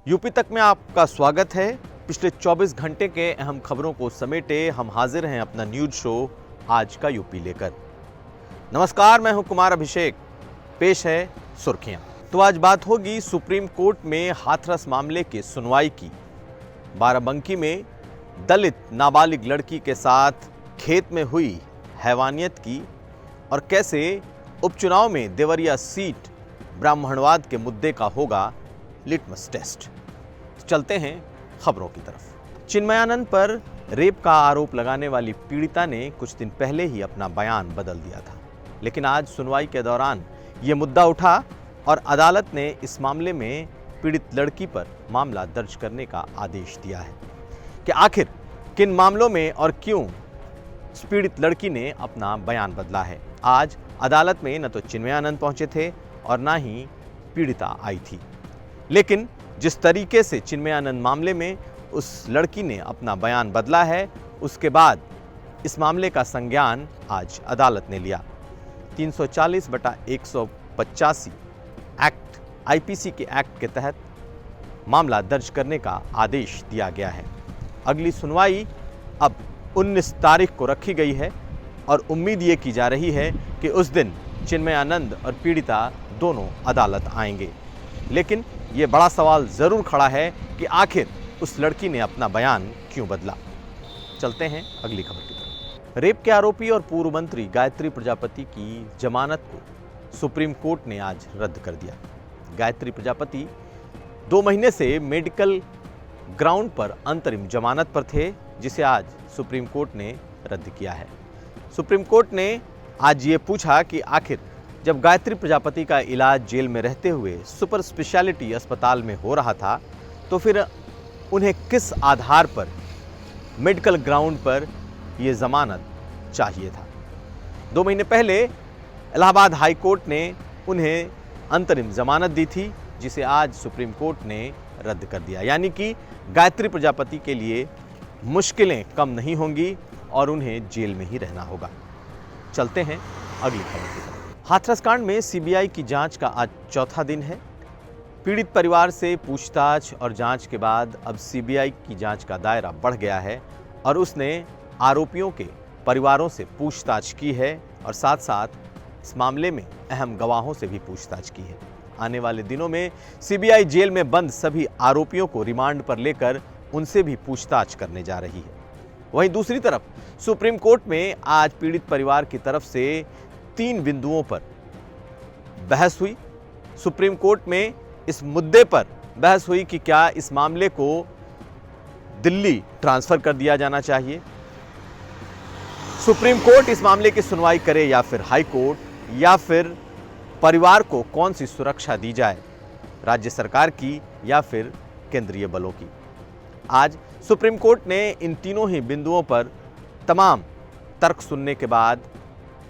UP तक में आपका स्वागत है। पिछले 24 घंटे के अहम खबरों को समेटे हम हाजिर हैं अपना न्यूज शो आज का यूपी लेकर। नमस्कार, मैं हूं कुमार अभिषेक। पेश है सुर्खियां। तो आज बात होगी सुप्रीम कोर्ट में हाथरस मामले की सुनवाई की। बाराबंकी में दलित नाबालिग लड़की के साथ खेत में हुई हैवानियत की और कैसे उपचुनाव में देवरिया सीट ब्राह्मणवाद के मुद्दे का होगा लिटमस टेस्ट। चलते हैं खबरों की तरफ। चिन्मयानंद पर रेप का आरोप लगाने वाली पीड़िता ने कुछ दिन पहले ही अपना बयान बदल दिया था, लेकिन आज सुनवाई के दौरान यह मुद्दा उठा और अदालत ने इस मामले में पीड़ित लड़की पर मामला दर्ज करने का आदेश दिया है कि आखिर किन मामलों में और क्यों पीड़ित लड़की ने अपना बयान बदला है। आज अदालत में न तो चिन्मयानंद पहुंचे थे और न ही पीड़िता आई थी, लेकिन जिस तरीके से चिन्मयानंद मामले में उस लड़की ने अपना बयान बदला है, उसके बाद इस मामले का संज्ञान आज अदालत ने लिया। 340/185 एक्ट आईपीसी के एक्ट के तहत मामला दर्ज करने का आदेश दिया गया है। अगली सुनवाई अब 19 तारीख को रखी गई है और उम्मीद ये की जा रही है कि उस दिन चिन्मयानंद और पीड़िता दोनों अदालत आएंगे। लेकिन ये बड़ा सवाल ज़रूर खड़ा है कि आखिर उस लड़की ने अपना बयान क्यों बदला। चलते हैं अगली खबर की तरफ। रेप के आरोपी और पूर्व मंत्री गायत्री प्रजापति की जमानत को सुप्रीम कोर्ट ने आज रद्द कर दिया। गायत्री प्रजापति 2 महीने से मेडिकल ग्राउंड पर अंतरिम जमानत पर थे, जिसे आज सुप्रीम कोर्ट ने रद्द किया है। सुप्रीम कोर्ट ने आज ये पूछा कि आखिर जब गायत्री प्रजापति का इलाज जेल में रहते हुए सुपर स्पेशलिटी अस्पताल में हो रहा था, तो फिर उन्हें किस आधार पर मेडिकल ग्राउंड पर यह जमानत चाहिए था। 2 महीने पहले इलाहाबाद हाई कोर्ट ने उन्हें अंतरिम जमानत दी थी, जिसे आज सुप्रीम कोर्ट ने रद्द कर दिया। यानी कि गायत्री प्रजापति के लिए मुश्किलें कम नहीं होंगी और उन्हें जेल में ही रहना होगा। चलते हैं अगली खबर की तरफ। हाथरस कांड में सीबीआई की जांच का आज चौथा दिन है। पीड़ित परिवार से पूछताछ और जांच के बाद अब सीबीआई की जांच का दायरा बढ़ गया है और उसने आरोपियों के परिवारों से पूछताछ की है और साथ साथ इस मामले में अहम गवाहों से भी पूछताछ की है। आने वाले दिनों में सीबीआई जेल में बंद सभी आरोपियों को रिमांड पर लेकर उनसे भी पूछताछ करने जा रही है। वहीं दूसरी तरफ सुप्रीम कोर्ट में आज पीड़ित परिवार की तरफ से 3 बिंदुओं पर बहस हुई। सुप्रीम कोर्ट में इस मुद्दे पर बहस हुई कि क्या इस मामले को दिल्ली ट्रांसफर कर दिया जाना चाहिए, सुप्रीम कोर्ट इस मामले की सुनवाई करे या फिर हाई कोर्ट, या फिर परिवार को कौन सी सुरक्षा दी जाए, राज्य सरकार की या फिर केंद्रीय बलों की। आज सुप्रीम कोर्ट ने इन तीनों ही बिंदुओं पर तमाम तर्क सुनने के बाद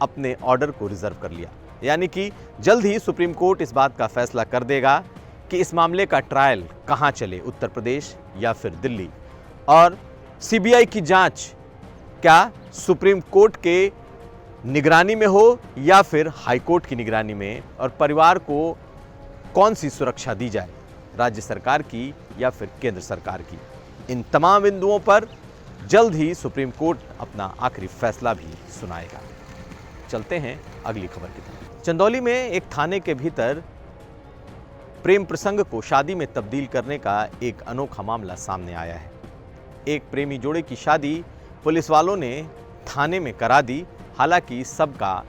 अपने ऑर्डर को रिजर्व कर लिया। यानी कि जल्द ही सुप्रीम कोर्ट इस बात का फैसला कर देगा कि इस मामले का ट्रायल कहां चले, उत्तर प्रदेश या फिर दिल्ली, और सीबीआई की जांच क्या सुप्रीम कोर्ट के निगरानी में हो या फिर हाई कोर्ट की निगरानी में, और परिवार को कौन सी सुरक्षा दी जाए, राज्य सरकार की या फिर केंद्र सरकार की। इन तमाम बिंदुओं पर जल्द ही सुप्रीम कोर्ट अपना आखिरी फैसला भी सुनाएगा। चलते हैं अगली खबर की तरफ। चंदौली में एक थाने के भीतर प्रेम प्रसंग को शादी में तब्दील करने का एक अनोखा मामला सामने आया है। एक प्रेमी जोड़े की शादी पुलिस वालों ने थाने में करा दी। हालांकि सबका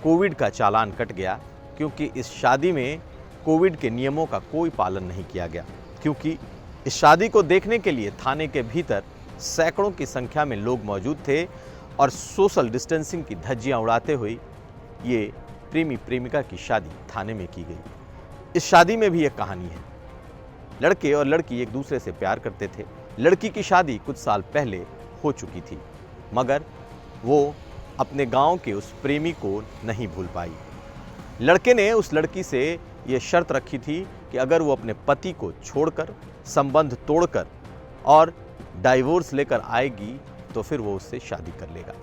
कोविड का चालान कट गया, क्योंकि इस शादी में कोविड के नियमों का कोई पालन नहीं किया गया। क्योंकि इस शादी को देखने के लिए थाने के भीतर सैकड़ों की संख्या में लोग मौजूद थे और सोशल डिस्टेंसिंग की धज्जियां उड़ाते हुए ये प्रेमी प्रेमिका की शादी थाने में की गई। इस शादी में भी एक कहानी है। लड़के और लड़की एक दूसरे से प्यार करते थे। लड़की की शादी कुछ साल पहले हो चुकी थी, मगर वो अपने गांव के उस प्रेमी को नहीं भूल पाई। लड़के ने उस लड़की से ये शर्त रखी थी कि अगर वो अपने पति को छोड़कर, संबंध तोड़कर और डाइवोर्स लेकर आएगी तो फिर वो उससे शादी कर लेगा।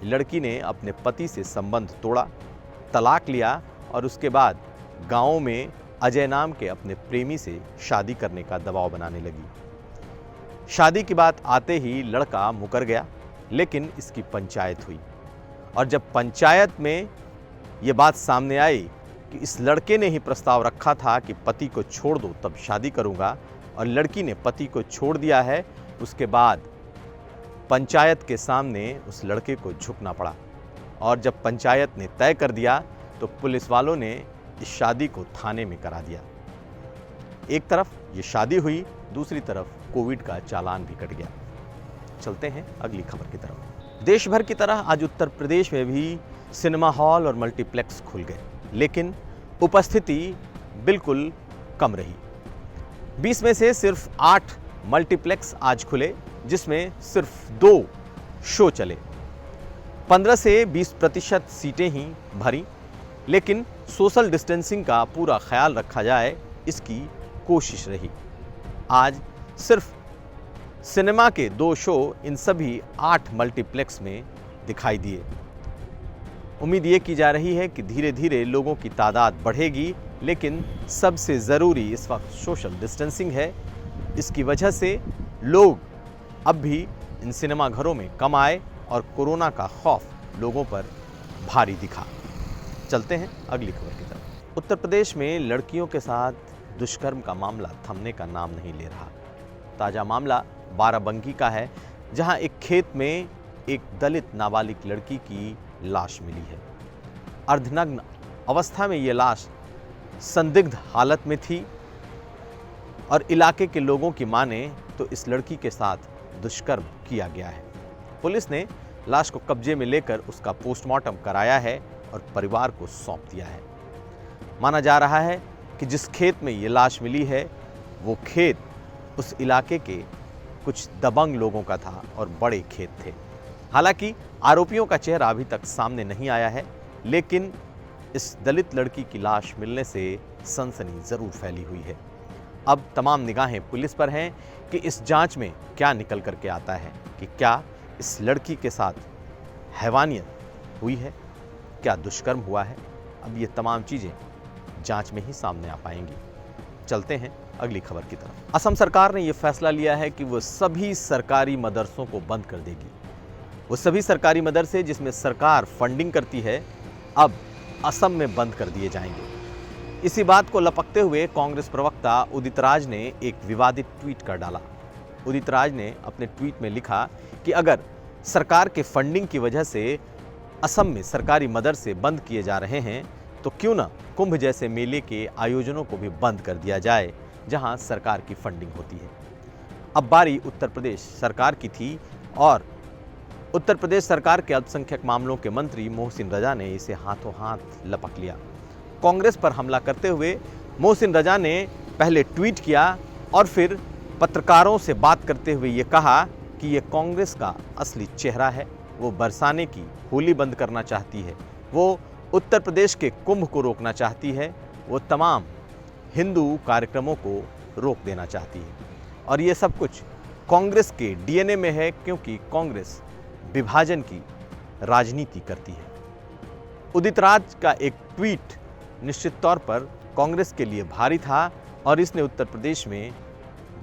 लड़की ने अपने पति से संबंध तोड़ा, तलाक लिया और उसके बाद गाँव में अजय नाम के अपने प्रेमी से शादी करने का दबाव बनाने लगी। शादी की बात आते ही लड़का मुकर गया, लेकिन इसकी पंचायत हुई और जब पंचायत में ये बात सामने आई कि इस लड़के ने ही प्रस्ताव रखा था कि पति को छोड़ दो तब शादी करूंगा और लड़की ने पति को छोड़ दिया है, उसके बाद पंचायत के सामने उस लड़के को झुकना पड़ा और जब पंचायत ने तय कर दिया तो पुलिस वालों ने इस शादी को थाने में करा दिया। एक तरफ ये शादी हुई, दूसरी तरफ कोविड का चालान भी कट गया। चलते हैं अगली खबर की तरफ। देश भर की तरह आज उत्तर प्रदेश में भी सिनेमा हॉल और मल्टीप्लेक्स खुल गए, लेकिन उपस्थिति बिल्कुल कम रही। 20 में से सिर्फ 8 मल्टीप्लेक्स आज खुले, जिसमें सिर्फ 2 शो चले। 15 से 20% सीटें ही भरी, लेकिन सोशल डिस्टेंसिंग का पूरा ख्याल रखा जाए इसकी कोशिश रही। आज सिर्फ सिनेमा के 2 शो इन सभी 8 मल्टीप्लेक्स में दिखाई दिए। उम्मीद ये की जा रही है कि धीरे धीरे लोगों की तादाद बढ़ेगी, लेकिन सबसे ज़रूरी इस वक्त सोशल डिस्टेंसिंग है। इसकी वजह से लोग अब भी इन सिनेमा घरों में कम आए और कोरोना का खौफ लोगों पर भारी दिखा। चलते हैं अगली खबर की तरफ। उत्तर प्रदेश में लड़कियों के साथ दुष्कर्म का मामला थमने का नाम नहीं ले रहा। ताज़ा मामला बाराबंकी का है, जहां एक खेत में एक दलित नाबालिग लड़की की लाश मिली है। अर्धनग्न अवस्था में ये लाश संदिग्ध हालत में थी और इलाके के लोगों की माने तो इस लड़की के साथ दुष्कर्म किया गया है। पुलिस ने लाश को कब्जे में लेकर उसका पोस्टमार्टम कराया है और परिवार को सौंप दिया है। माना जा रहा है कि जिस खेत में ये लाश मिली है वो खेत उस इलाके के कुछ दबंग लोगों का था और बड़े खेत थे। हालांकि आरोपियों का चेहरा अभी तक सामने नहीं आया है, लेकिन इस दलित लड़की की लाश मिलने से सनसनी जरूर फैली हुई है। अब तमाम निगाहें पुलिस पर हैं कि इस जांच में क्या निकल करके आता है, कि क्या इस लड़की के साथ हैवानियत हुई है, क्या दुष्कर्म हुआ है। अब ये तमाम चीज़ें जांच में ही सामने आ पाएंगी। चलते हैं अगली खबर की तरफ। असम सरकार ने यह फैसला लिया है कि वो सभी सरकारी मदरसों को बंद कर देगी। वो सभी सरकारी मदरसे जिसमें सरकार फंडिंग करती है अब असम में बंद कर दिए जाएंगे। इसी बात को लपकते हुए कांग्रेस प्रवक्ता उदित राज ने एक विवादित ट्वीट कर डाला। उदित राज ने अपने ट्वीट में लिखा कि अगर सरकार के फंडिंग की वजह से असम में सरकारी मदरसे बंद किए जा रहे हैं तो क्यों ना कुंभ जैसे मेले के आयोजनों को भी बंद कर दिया जाए, जहां सरकार की फंडिंग होती है। अब बारी उत्तर प्रदेश सरकार की थी और उत्तर प्रदेश सरकार के अल्पसंख्यक मामलों के मंत्री मोहसिन रजा ने इसे हाथों हाथ लपक लिया। कांग्रेस पर हमला करते हुए मोहसिन रजा ने पहले ट्वीट किया और फिर पत्रकारों से बात करते हुए ये कहा कि ये कांग्रेस का असली चेहरा है। वो बरसाने की होली बंद करना चाहती है, वो उत्तर प्रदेश के कुंभ को रोकना चाहती है, वो तमाम हिंदू कार्यक्रमों को रोक देना चाहती है और ये सब कुछ कांग्रेस के डीएनए में है, क्योंकि कांग्रेस विभाजन की राजनीति करती है। उदित राज का एक ट्वीट निश्चित तौर पर कांग्रेस के लिए भारी था और इसने उत्तर प्रदेश में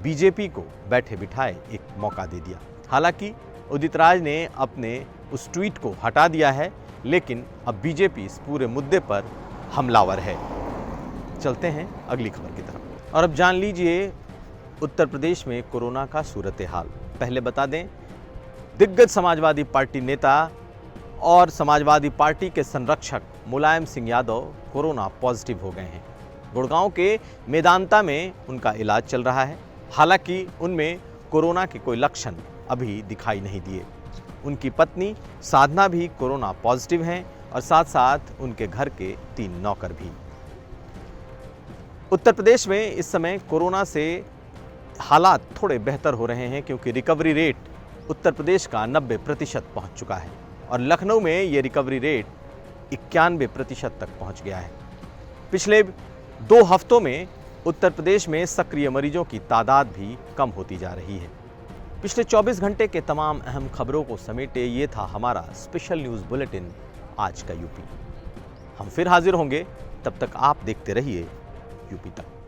बीजेपी को बैठे बिठाए एक मौका दे दिया। हालांकि उदित राज ने अपने उस ट्वीट को हटा दिया है, लेकिन अब बीजेपी इस पूरे मुद्दे पर हमलावर है। चलते हैं अगली खबर की तरफ और अब जान लीजिए उत्तर प्रदेश में कोरोना का सूरत हाल। पहले बता दें, दिग्गज समाजवादी पार्टी नेता और समाजवादी पार्टी के संरक्षक मुलायम सिंह यादव कोरोना पॉजिटिव हो गए हैं। गुड़गांव के मेदांता में उनका इलाज चल रहा है। हालांकि उनमें कोरोना के कोई लक्षण अभी दिखाई नहीं दिए। उनकी पत्नी साधना भी कोरोना पॉजिटिव हैं और साथ साथ उनके घर के 3 नौकर भी। उत्तर प्रदेश में इस समय कोरोना से हालात थोड़े बेहतर हो रहे हैं, क्योंकि रिकवरी रेट उत्तर प्रदेश का 90% पहुंच चुका है और लखनऊ में ये रिकवरी रेट 91% तक पहुंच गया है। पिछले 2 हफ्तों में उत्तर प्रदेश में सक्रिय मरीजों की तादाद भी कम होती जा रही है। पिछले 24 घंटे के तमाम अहम खबरों को समेटे ये था हमारा स्पेशल न्यूज़ बुलेटिन आज का यूपी। हम फिर हाजिर होंगे, तब तक आप देखते रहिए यूपी तक।